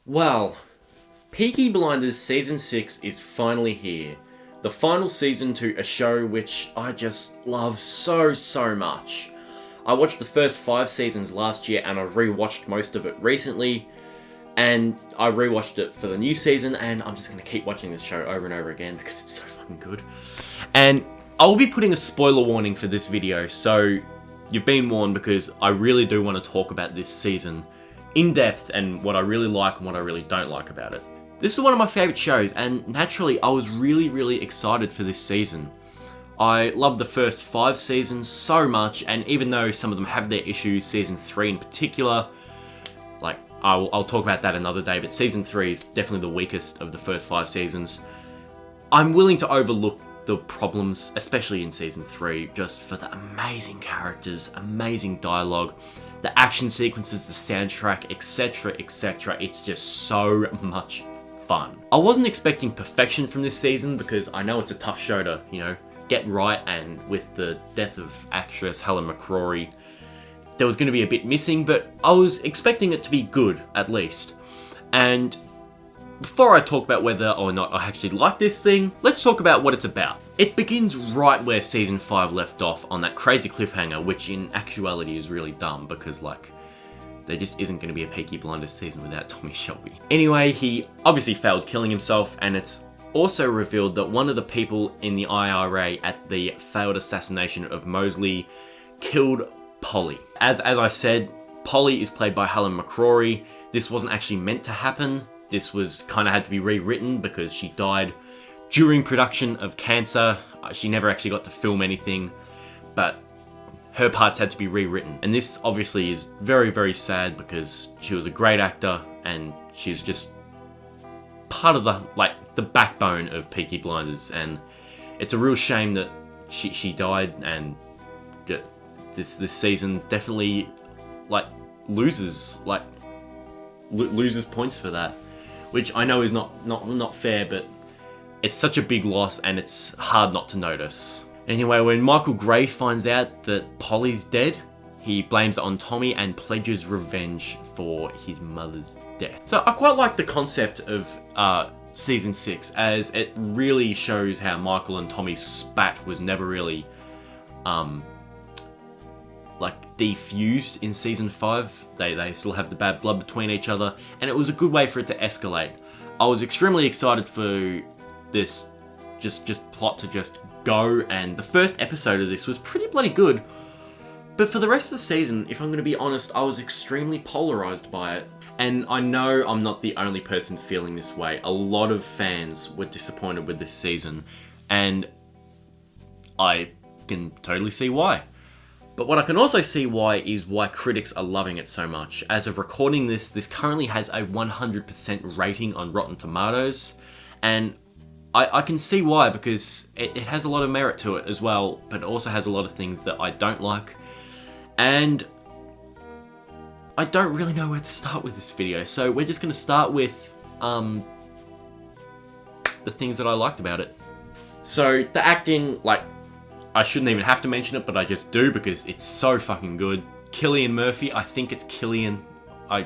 Well, Peaky Blinders Season 6 is finally here. The final season to a show which I just love so much. I watched the first 5 seasons last year and I've rewatched most of it recently. And I rewatched it for the new season and I'm just going to keep watching this show over and over again because it's so fucking good. And I will be putting a spoiler warning for this video, so you've been warned because I really do want to talk about this season in depth and what I really like and what I really don't like about it. This is one of my favourite shows, and naturally I was really excited for this season. I love the first 5 seasons so much, and even though some of them have their issues, season 3 in particular, like I'll talk about that another day, but season 3 is definitely the weakest of the first 5 seasons. I'm willing to overlook the problems, especially in season 3, just for the amazing characters, amazing dialogue, the action sequences, the soundtrack, etc. It's just so much fun. I wasn't expecting perfection from this season because I know it's a tough show to, get right, and with the death of actress Helen McCrory, there was going to be a bit missing, but I was expecting it to be good, at least. And before I talk about whether or not I actually like this thing, let's talk about what it's about. It begins right where Season 5 left off, on that crazy cliffhanger, which in actuality is really dumb because, there just isn't going to be a Peaky Blinders season without Tommy Shelby. Anyway, he obviously failed killing himself, and it's also revealed that one of the people in the IRA at the failed assassination of Mosley killed Polly. As I said, Polly is played by Helen McCrory. This wasn't actually meant to happen. This was kind of had to be rewritten because she died during production of cancer. She never actually got to film anything, but her parts had to be rewritten. And this obviously is very sad because she was a great actor and she's just part of the backbone of Peaky Blinders. And it's a real shame that she died, and that this season definitely loses points for that. Which I know is not fair, but it's such a big loss and it's hard not to notice. Anyway, when Michael Gray finds out that Polly's dead, he blames it on Tommy and pledges revenge for his mother's death. So I quite like the concept of Season 6, as it really shows how Michael and Tommy's spat was never really defused in Season 5. They still have the bad blood between each other, and it was a good way for it to escalate. I was extremely excited for this just plot to just go, and the first episode of this was pretty bloody good. But for the rest of the season, if I'm going to be honest, I was extremely polarized by it. And I know I'm not the only person feeling this way. A lot of fans were disappointed with this season, and I can totally see why. But what I can also see why is why critics are loving it so much. As of recording this currently has a 100% rating on Rotten Tomatoes, and I can see why, because it has a lot of merit to it as well, but it also has a lot of things that I don't like. And I don't really know where to start with this video, so we're just going to start with the things that I liked about it. So the acting, I shouldn't even have to mention it, but I just do because it's so fucking good. Cillian Murphy, I think it's Cillian. I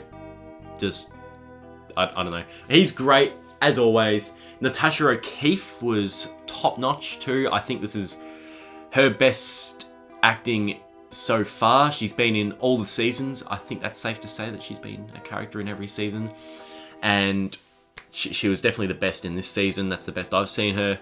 don't know. He's great, as always. Natasha O'Keeffe was top-notch too. I think this is her best acting so far. She's been in all the seasons. I think that's safe to say that she's been a character in every season. And she was definitely the best in this season. That's the best I've seen her.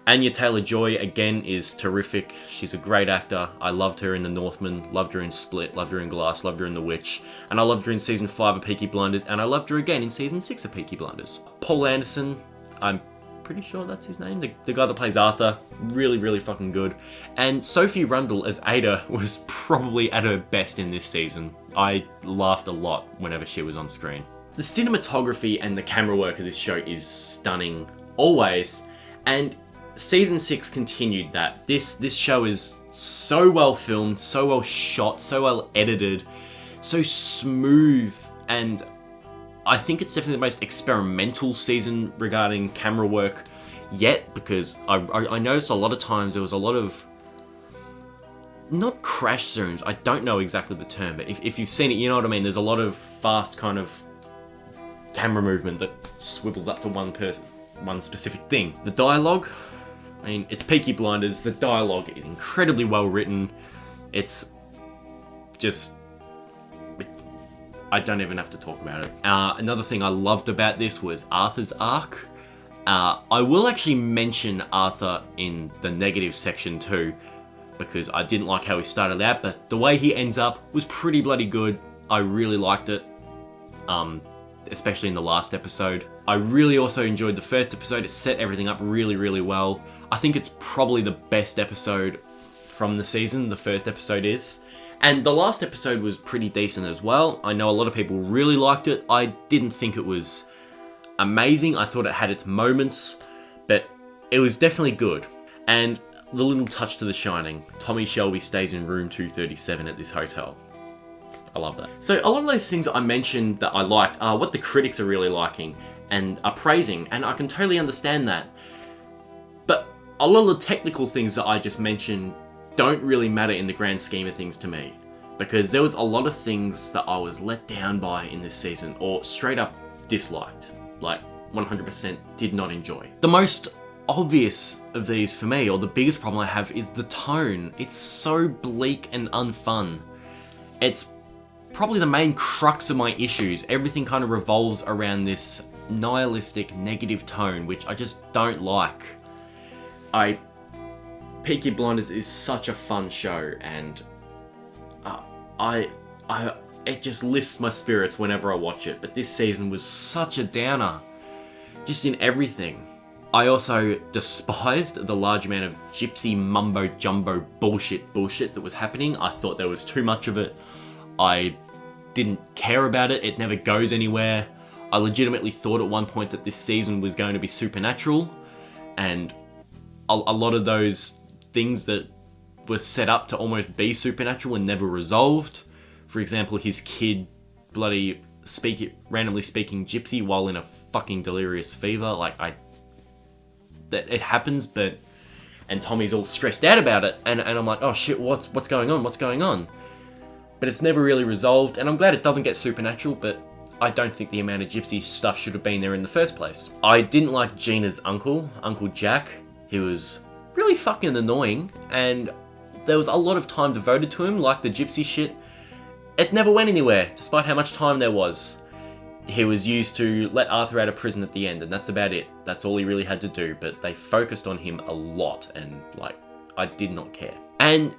Anya Taylor-Joy, again, is terrific. She's a great actor. I loved her in The Northman, loved her in Split, loved her in Glass, loved her in The Witch, and I loved her in Season 5 of Peaky Blinders, and I loved her again in Season 6 of Peaky Blinders. Paul Anderson, I'm pretty sure that's his name, the guy that plays Arthur, really fucking good. And Sophie Rundle as Ada was probably at her best in this season. I laughed a lot whenever she was on screen. The cinematography and the camera work of this show is stunning, always, and Season 6 continued that. This show is so well filmed, so well shot, so well edited, so smooth, and I think it's definitely the most experimental season regarding camera work yet, because I noticed a lot of times there was a lot of, not crash zooms, I don't know exactly the term, but if you've seen it, you know what I mean, there's a lot of fast kind of camera movement that swivels up to one specific thing. The dialogue, I mean, it's Peaky Blinders. The dialogue is incredibly well written. It's just, I don't even have to talk about it. Another thing I loved about this was Arthur's arc. I will actually mention Arthur in the negative section too, because I didn't like how he started out, but the way he ends up was pretty bloody good. I really liked it, especially in the last episode. I really also enjoyed the first episode. It set everything up really, really well. I think it's probably the best episode from the season, the first episode is. And the last episode was pretty decent as well. I know a lot of people really liked it. I didn't think it was amazing. I thought it had its moments, but it was definitely good. And the little touch to The Shining, Tommy Shelby stays in room 237 at this hotel. I love that. So a lot of those things I mentioned that I liked are what the critics are really liking and are praising, and I can totally understand that. But a lot of the technical things that I just mentioned don't really matter in the grand scheme of things to me, because there was a lot of things that I was let down by in this season, or straight up disliked, like 100% did not enjoy. The most obvious of these for me, or the biggest problem I have, is the tone. It's so bleak and unfun. It's probably the main crux of my issues. Everything kind of revolves around this nihilistic, negative tone, which I just don't like. Peaky Blinders is such a fun show, and it just lifts my spirits whenever I watch it. But this season was such a downer, just in everything. I also despised the large amount of gypsy mumbo jumbo bullshit that was happening. I thought there was too much of it. I didn't care about it. It never goes anywhere. I legitimately thought at one point that this season was going to be supernatural, and a lot of those things that were set up to almost be supernatural and never resolved. For example, his kid bloody randomly speaking gypsy while in a fucking delirious fever. That it happens, and Tommy's all stressed out about it, and I'm like, oh shit, what's going on? But it's never really resolved, and I'm glad it doesn't get supernatural, but I don't think the amount of gypsy stuff should have been there in the first place. I didn't like Gina's uncle, Uncle Jack. He was really fucking annoying, and there was a lot of time devoted to him, like the gypsy shit. It never went anywhere, despite how much time there was. He was used to let Arthur out of prison at the end, and that's about it. That's all he really had to do, but they focused on him a lot, and I did not care. And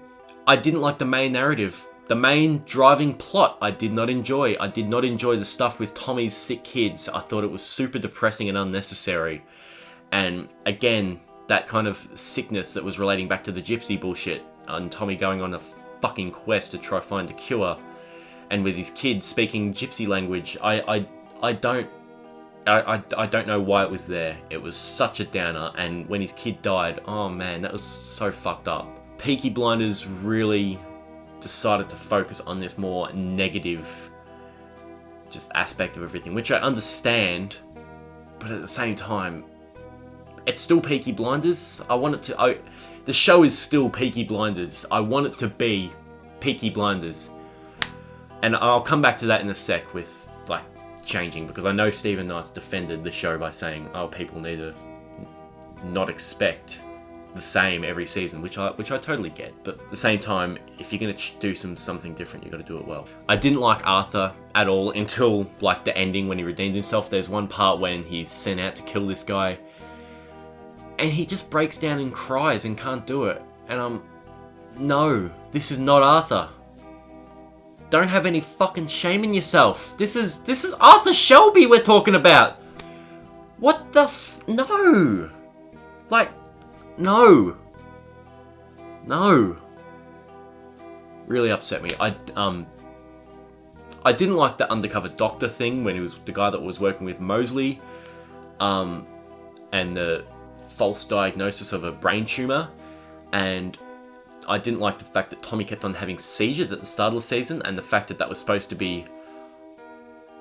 I didn't like the main narrative. The main driving plot I did not enjoy. I did not enjoy the stuff with Tommy's sick kids. I thought it was super depressing and unnecessary. And again, that kind of sickness that was relating back to the gypsy bullshit, and Tommy going on a fucking quest to try find a cure, and with his kids speaking gypsy language. I don't know why it was there. It was such a downer, and when his kid died, oh man, that was so fucked up. Peaky Blinders really decided to focus on this more negative just aspect of everything, which I understand, but at the same time, it's still Peaky Blinders. The show is still Peaky Blinders. I want it to be Peaky Blinders. And I'll come back to that in a sec with changing, because I know Stephen Knight's defended the show by saying, oh, people need to not expect the same every season, which I totally get. But at the same time, if you're going to do something different, you got to do it well. I didn't like Arthur at all until the ending when he redeemed himself. There's one part when he's sent out to kill this guy, and he just breaks down and cries and can't do it. And no, this is not Arthur. Don't have any fucking shame in yourself. This is Arthur Shelby we're talking about. What the no. No. No. Really upset me. I didn't like the undercover doctor thing when he was the guy that was working with Mosley, and the false diagnosis of a brain tumor, and I didn't like the fact that Tommy kept on having seizures at the start of the season, and the fact that was supposed to be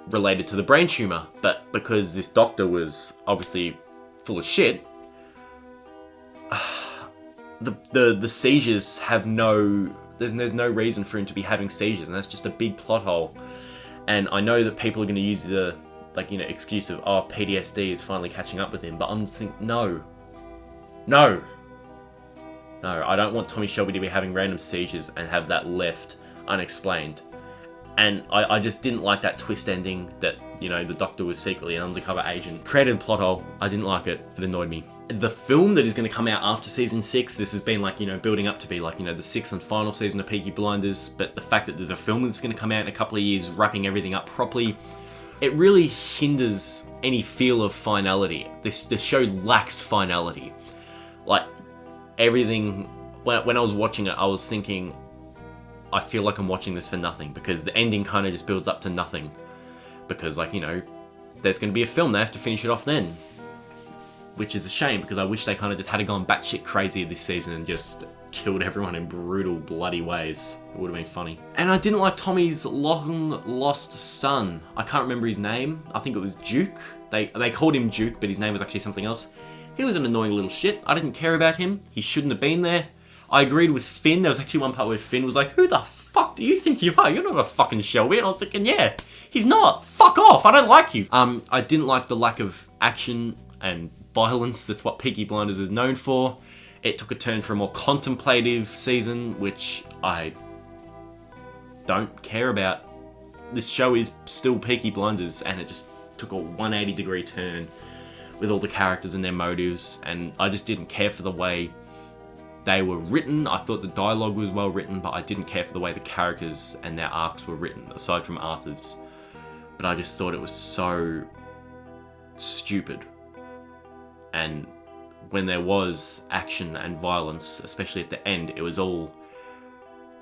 related to the brain tumor, but because this doctor was obviously full of shit, the seizures have there's no reason for him to be having seizures, and that's just a big plot hole. And I know that people are going to use the like, you know, excuse of, oh, PTSD is finally catching up with him. But I'm just thinking, no. No, I don't want Tommy Shelby to be having random seizures and have that left unexplained. And I just didn't like that twist ending that, you know, the Doctor was secretly an undercover agent. Created a plot hole. I didn't like it. It annoyed me. The film that is going to come out after season 6, this has been like, you know, building up to be like, you know, the 6th and final season of Peaky Blinders, but the fact that there's a film that's going to come out in a couple of years, wrapping everything up properly, it really hinders any feel of finality. The show lacks finality. Like, everything, when I was watching it, I was thinking, I feel like I'm watching this for nothing, because the ending kind of just builds up to nothing. Because, like, you know, there's going to be a film, they have to finish it off then. Which is a shame, because I wish they kind of just had gone batshit crazy this season and just killed everyone in brutal, bloody ways. It would have been funny. And I didn't like Tommy's long-lost son. I can't remember his name. I think it was Duke. They called him Duke, but his name was actually something else. He was an annoying little shit. I didn't care about him. He shouldn't have been there. I agreed with Finn. There was actually one part where Finn was like, who the fuck do you think you are? You're not a fucking Shelby. And I was thinking, yeah, he's not. Fuck off. I don't like you. I didn't like the lack of action and violence. That's what Peaky Blinders is known for. It took a turn for a more contemplative season, which I don't care about. This show is still Peaky Blinders, and it just took a 180-degree turn with all the characters and their motives, and I just didn't care for the way they were written. I thought the dialogue was well written, but I didn't care for the way the characters and their arcs were written, aside from Arthur's. But I just thought it was so stupid. And when there was action and violence, especially at the end, it was all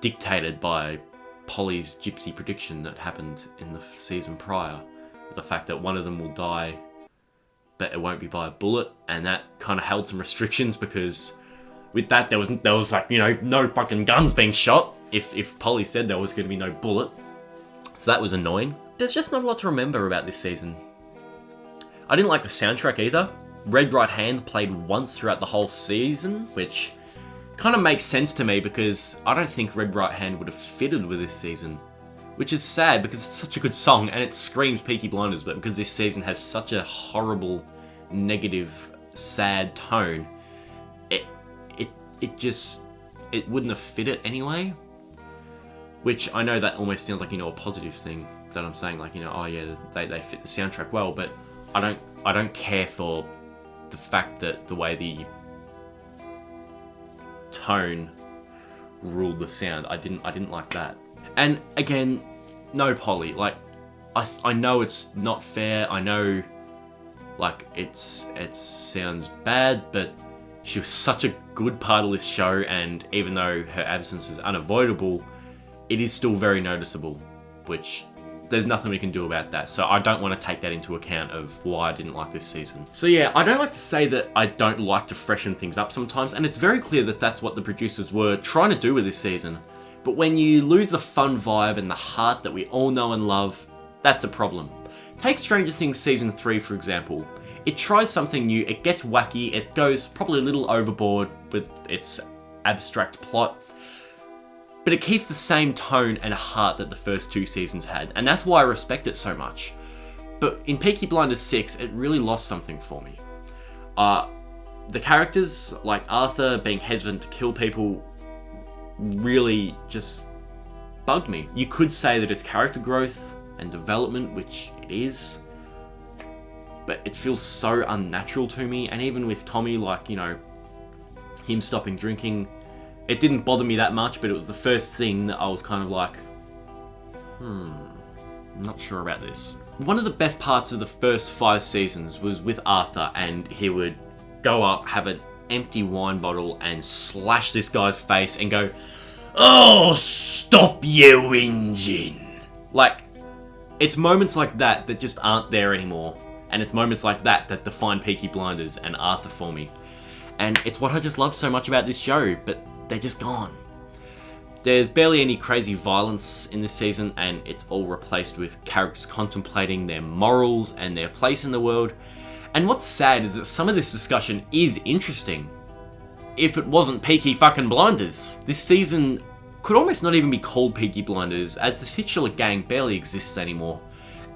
dictated by Polly's gypsy prediction that happened in the season prior. The fact that one of them will die, but it won't be by a bullet, and that kind of held some restrictions, because with that there was like, you know, no fucking guns being shot if Polly said there was going to be no bullet. So that was annoying. There's just not a lot to remember about this season. I didn't like the soundtrack either. Red Right Hand played once throughout the whole season, which kind of makes sense to me, because I don't think Red Right Hand would have fitted with this season. Which is sad, because it's such a good song and it screams Peaky Blinders, but because this season has such a horrible, negative, sad tone, it wouldn't have fit it anyway. Which I know that almost sounds like, you know, a positive thing that I'm saying, like, you know, oh yeah, they fit the soundtrack well, but I don't care for the fact that the way the tone ruled the sound. I didn't like that. And again, no Polly. Like, I know it's not fair. I know, like, it sounds bad, but she was such a good part of this show, and even though her absence is unavoidable, it is still very noticeable, which there's nothing we can do about that. So I don't want to take that into account of why I didn't like this season. So yeah, I don't like to say that I don't like to freshen things up sometimes, and it's very clear that that's what the producers were trying to do with this season. But when you lose the fun vibe and the heart that we all know and love, that's a problem. Take Stranger Things Season 3 for example. It tries something new, it gets wacky, it goes probably a little overboard with its abstract plot, but it keeps the same tone and heart that the first 2 seasons had, and that's why I respect it so much. But in Peaky Blinders 6, it really lost something for me. The characters, like Arthur being hesitant to kill people, really just bugged me. You could say that it's character growth and development, which it is, but it feels so unnatural to me. And even with Tommy, like, you know, him stopping drinking, it didn't bother me that much, but it was the first thing that I was kind of like, I'm not sure about this. One of the best parts of the first 5 seasons was with Arthur, and he would go up, have an empty wine bottle, and slash this guy's face and go, "Oh, stop you whinging." Like, it's moments like that that just aren't there anymore. And it's moments like that that define Peaky Blinders and Arthur for me. And it's what I just love so much about this show, but they're just gone. There's barely any crazy violence in this season, and it's all replaced with characters contemplating their morals and their place in the world. And what's sad is that some of this discussion is interesting, if it wasn't Peaky fucking Blinders. This season could almost not even be called Peaky Blinders, as the titular gang barely exists anymore.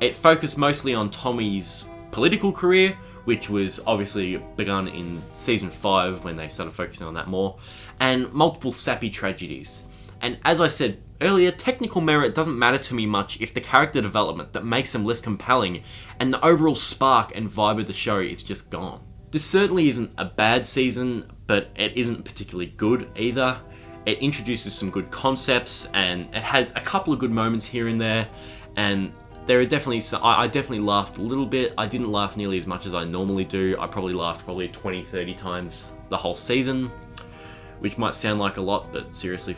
It focused mostly on Tommy's political career, which was obviously begun in season 5 when they started focusing on that more, and multiple sappy tragedies. And as I said earlier, technical merit doesn't matter to me much if the character development that makes them less compelling and the overall spark and vibe of the show is just gone. This certainly isn't a bad season, but it isn't particularly good either. It introduces some good concepts and it has a couple of good moments here and there, and there are definitely some, I definitely laughed a little bit. I didn't laugh nearly as much as I normally do. I probably laughed 20-30 times the whole season, which might sound like a lot, but seriously,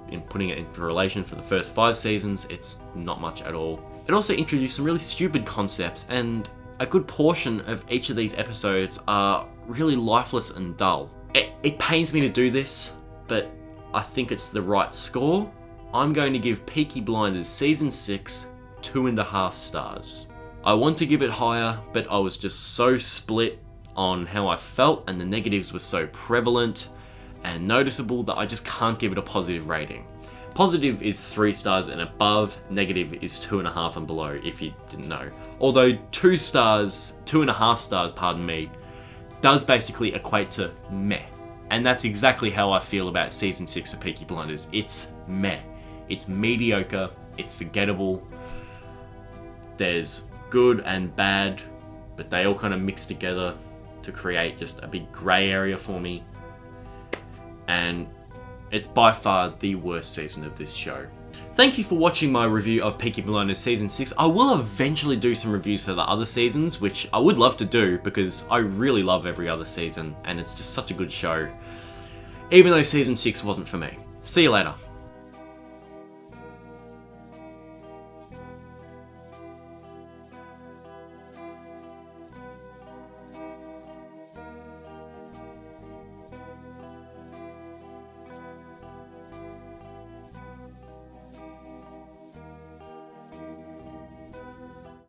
in putting it into relation for the first 5 seasons, it's not much at all. It also introduced some really stupid concepts, and a good portion of each of these episodes are really lifeless and dull. It pains me to do this, but I think it's the right score. I'm going to give Peaky Blinders Season 6 2.5 stars. I want to give it higher, but I was just so split on how I felt, and the negatives were so prevalent and noticeable that I just can't give it a positive rating. Positive is 3 stars and above, negative is 2.5 and below, if you didn't know. Although 2.5 stars, pardon me, does basically equate to meh. And that's exactly how I feel about Season 6 of Peaky Blinders. It's meh. It's mediocre, it's forgettable. There's good and bad, but they all kind of mix together to create just a big grey area for me. And it's by far the worst season of this show. Thank you for watching my review of Peaky Blinders Season 6. I will eventually do some reviews for the other seasons, which I would love to do because I really love every other season and it's just such a good show. Even though Season 6 wasn't for me. See you later.